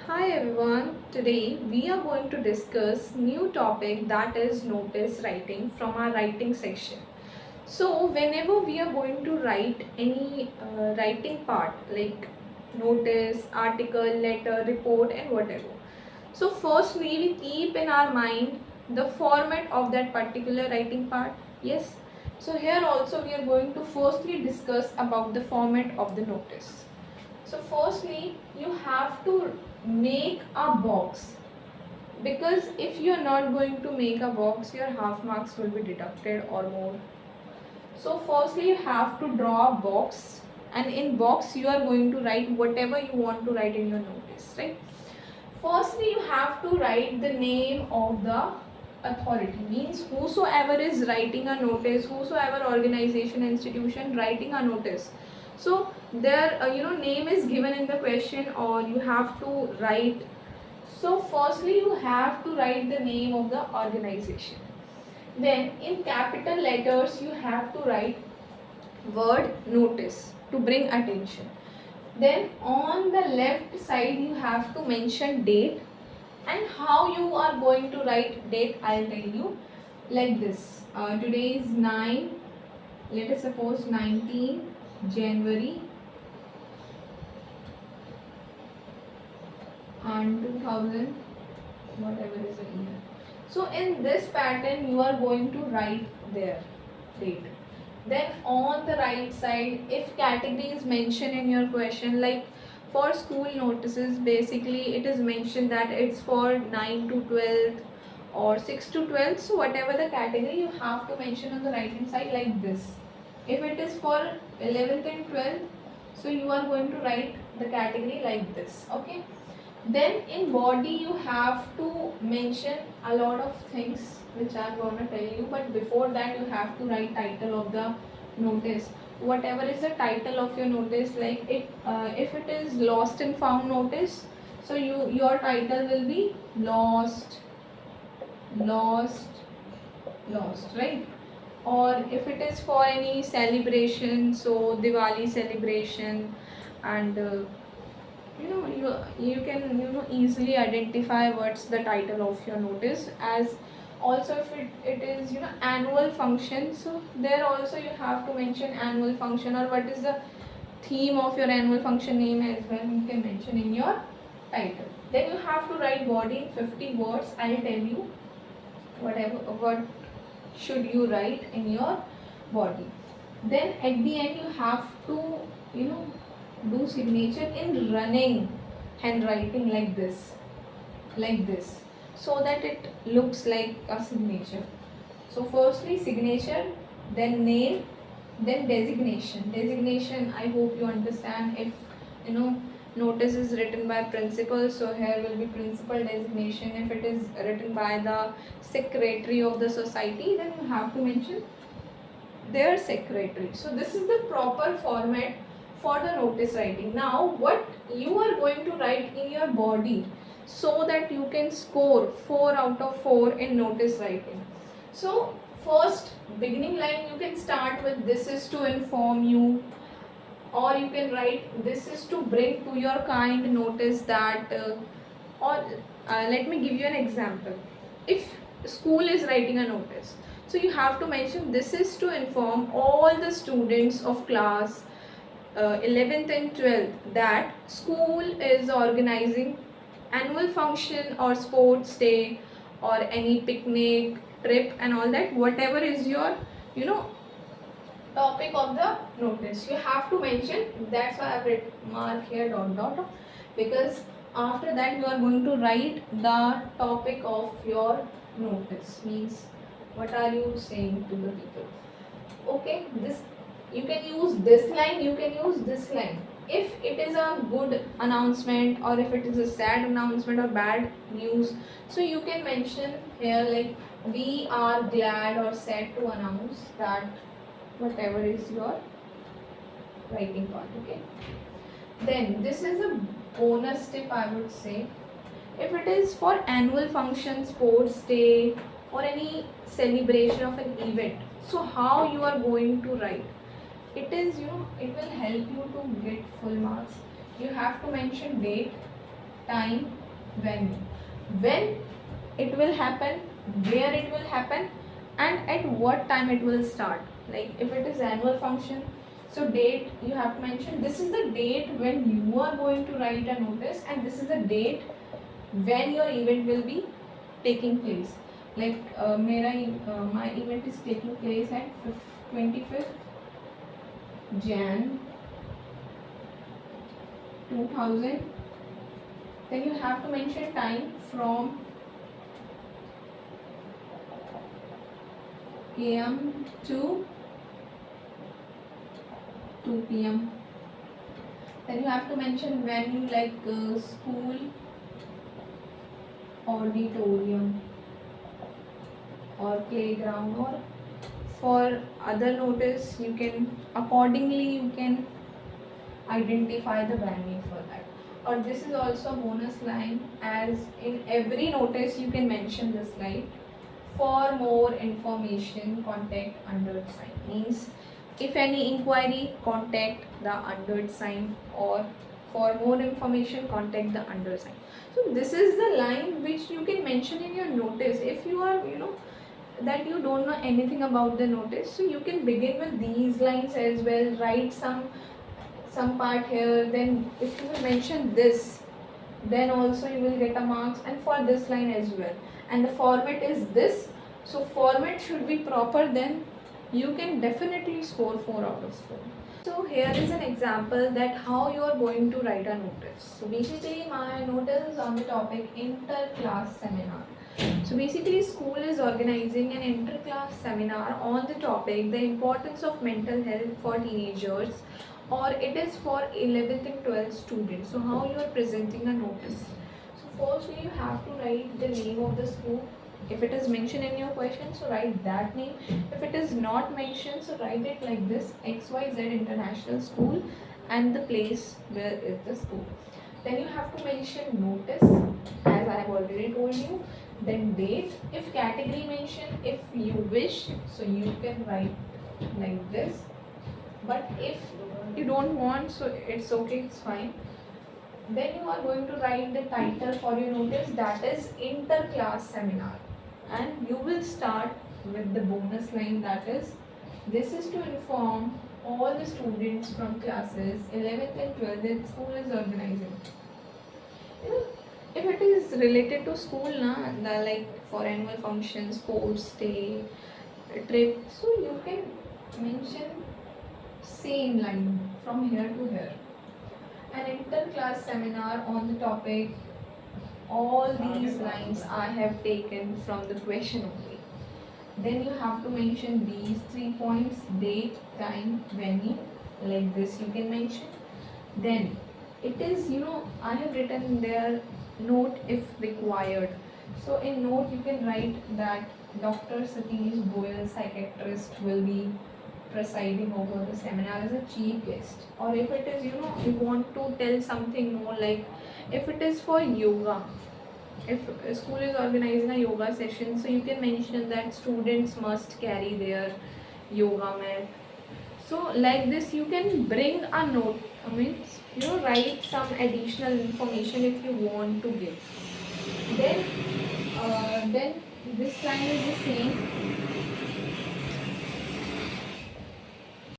Hi everyone, today we are going to discuss new topic that is notice writing from our writing section. So whenever we are going to write any writing part like notice, article, letter, report and whatever. So firstly we keep in our mind the format of that particular writing part. Yes. So here also we are going to firstly discuss about the format of the notice. So firstly, you have to make a box, because if you are not going to make a box, your half marks will be deducted or more. So firstly, you have to draw a box, and in box you are going to write whatever you want to write in your notice, right? Firstly, you have to write the name of the authority, means whosoever is writing a notice, whosoever organization, institution writing a notice. So their name is given in the question, or you have to write. So firstly, you have to write the name of the organization. Then in capital letters, you have to write word notice to bring attention. Then on the left side you have to mention date, and how you are going to write date I'll tell you like this. Today is 9, let us suppose 19 January and 2000 whatever is the year. So in this pattern you are going to write there date. Then on the right side, if category is mentioned in your question, like for school notices, basically it is mentioned that it's for 9 to 12 or 6 to 12. So whatever the category, you have to mention on the right hand side like this. If it is for 11th and 12th, so you are going to write the category like this. Okay. Then in body you have to mention a lot of things which I am going to tell you, but before that you have to write title of the notice. Whatever is the title of your notice, like if it is lost and found notice, so your title will be lost, lost, lost, right? Or if it is for any celebration, so Diwali celebration, and you can easily identify what's the title of your notice. As also if it is annual function, so there also you have to mention annual function, or what is the theme of your annual function name as well, you can mention in your title. Then you have to write body in 50 words. I'll tell you what should you write in your body. Then at the end you have to you know do signature in running handwriting like this, so that it looks like a signature. So firstly signature, then name, then designation. I hope you understand. If notice is written by principal, so here will be principal designation. If it is written by the secretary of the society, then you have to mention their secretary. So this is the proper format for the notice writing. Now what you are going to write in your body, so that you can score 4 out of 4 in notice writing. So first beginning line you can start with this is to inform you, or you can write this is to bring to your kind notice that or let me give you an example. If school is writing a notice, so you have to mention this is to inform all the students of class 11th and 12th that school is organizing annual function or sports day or any picnic trip and all that, whatever is your you know topic of the notice, you have to mention. That's why I've written mark here dot dot dot, because after that you are going to write the topic of your notice, means what are you saying to the people. Okay, this you can use this line, you can use this line if it is a good announcement, or if it is a sad announcement or bad news. So you can mention here like we are glad or sad to announce that, whatever is your writing part. Okay, then this is a bonus tip I would say. If it is for annual function, sports day or any celebration of an event, so how you are going to write, it is it will help you to get full marks. You have to mention date, time, venue, when it will happen, where it will happen, and at what time it will start. Like if it is annual function, so date you have to mention, this is the date when you are going to write a notice, and this is the date when your event will be taking place. Like my event is taking place at 25th Jan 2000. Then you have to mention time from AM to 2 PM. Then you have to mention venue, like school, auditorium, or playground, or for other notice you can accordingly you can identify the venue for that. Or this is also a bonus line, as in every notice you can mention this line: for more information contact undersign. Means if any inquiry, contact the undersigned, or for more information contact the undersigned. So this is the line which you can mention in your notice. If you are that you don't know anything about the notice, so you can begin with these lines as well, write some part here, then if you will mention this, then also you will get a marks, and for this line as well. And the format is this, so format should be proper, then you can definitely score 4 out of 4. So here is an example that how you are going to write a notice. So basically my notice is on the topic inter-class seminar. So basically school is organizing an inter-class seminar on the topic the importance of mental health for teenagers, or it is for 11th and 12th students. So how you are presenting a notice? So firstly you have to write the name of the school. If it is mentioned in your question, so write that name. If it is not mentioned, so write it like this: XYZ International School, and the place where is the school. Then you have to mention notice, as I have already told you. Then date, if category mentioned, if you wish, so you can write like this. But if you don't want, so it's okay, it's fine. Then you are going to write the title for your notice, that is inter-class seminar. And you will start with the bonus line, that is, this is to inform all the students from classes 11th and 12th that school is organizing. If it is related to school, like for annual functions, sports day, trip, so you can mention same line from here to here. An inter-class seminar on the topic, all these lines I have taken from the question only. Then you have to mention these 3 points: date, time, venue, like this you can mention. Then it is, I have written there note if required. So in note you can write that Dr. Satish Goyal, psychiatrist, will be presiding over the seminar as a chief guest. Or if it is, you want to tell something more, like if it is for yoga, if a school is organizing a yoga session, so you can mention that students must carry their yoga mat. So like this you can bring a note, write some additional information if you want to give. Then this line is the same.